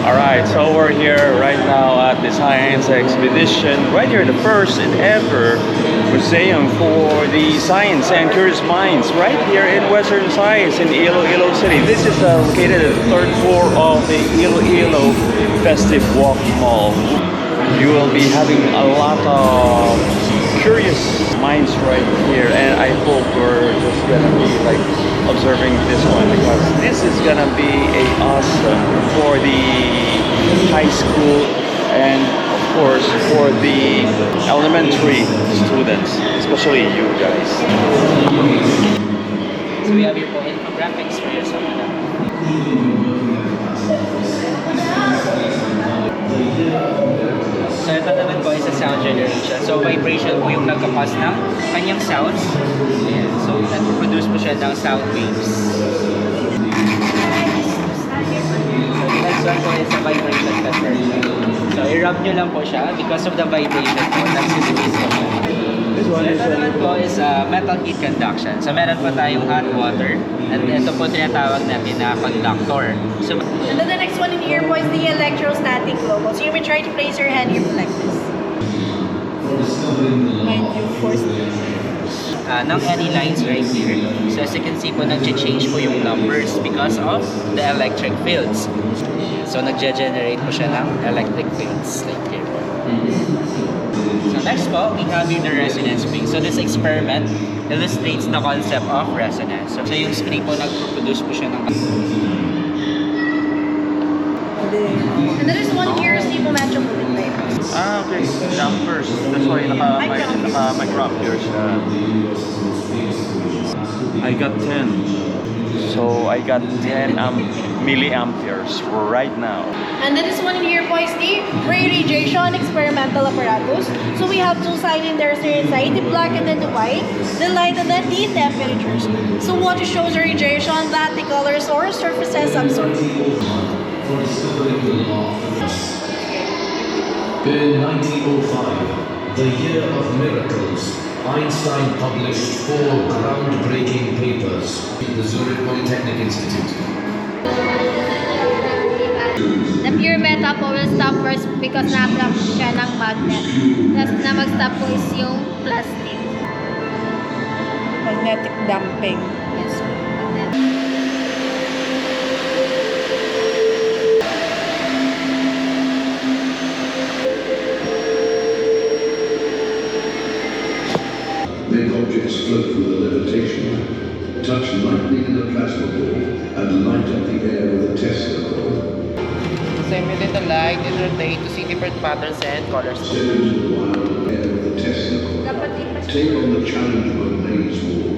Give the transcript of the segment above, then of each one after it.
Alright, so we're here right now at the Science XPdition, right here, the first and ever museum for the science and curious minds, right here in Western Science in Iloilo City. This is located at the third floor of the Iloilo Festive Walk Mall. You will be having a lot of curious minds right here, and I hope we're just gonna be like observing this one, because this is gonna be a awesome for the high school and of course for the elementary students, especially you guys. So we have your infographic experience on that. So ito naman po is a sound generation. So vibration po yung nagka-cause ng kanyang sounds. Ayan. So nag-produce po siya ng sound waves. So the next one po is a vibration conversion. So i-rub nyo lang po siya because of the vibration po. Nag-release po siya. Ito naman po is metal heat conduction. So meron po tayong hot water. At ito po tinatawag natin na conductor. So, and then the next one in here po is the electrostatic global. So you may try to place your hand here like this. And you force it. ng any lines right here. So as you can see po, nag-change po yung numbers because of the electric fields. So nag-generate po siya ng electric fields like here po. So next po, we have the resonance spring. So this experiment illustrates the concept of resonance. So yung spring po, nag-produce po siya ng... And there is one here, is the momentum moving type. Ah, okay. Dampers. That's why my Graaff here. I got 10. So I got 10 milliamperes right now. And then this one in here po is the radiation experimental apparatus. So we have two cylinders here inside, the black and then the white, the light and then the temperatures. So what shows the radiation that the colors or surfaces absorb. In 1905, the year of miracles, Einstein published 4 groundbreaking papers at the Zurich Polytechnic Institute. The pure metal po will stop first because na-attract siya ng magnet. Tapos na mag-stop po is yung plastic. Magnetic damping. Yes po. Magnetic. Make objects float with a levitation lamp, touch lightning in a plasma ball, and light up the air with a Tesla coil. Simulate the light and rotate to see different patterns and colors. Step into the wild air with a Tesla coil. Take on the challenge of a maze wall.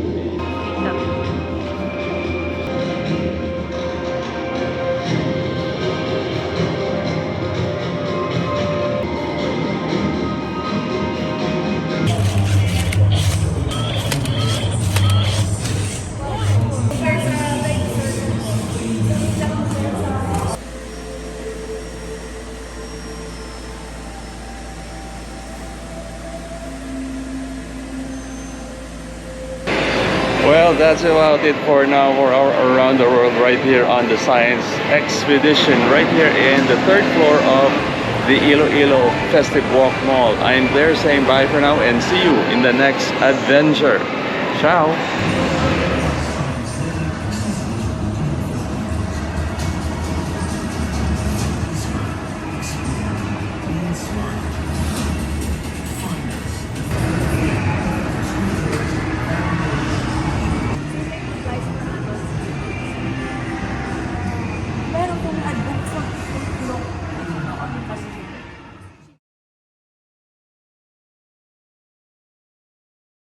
Well, that's about it for now for our around the world right here on the Science XPdition, right here in the 3rd floor of the Iloilo Festive Walk Mall. I'm there saying bye for now and see you in the next adventure. Ciao!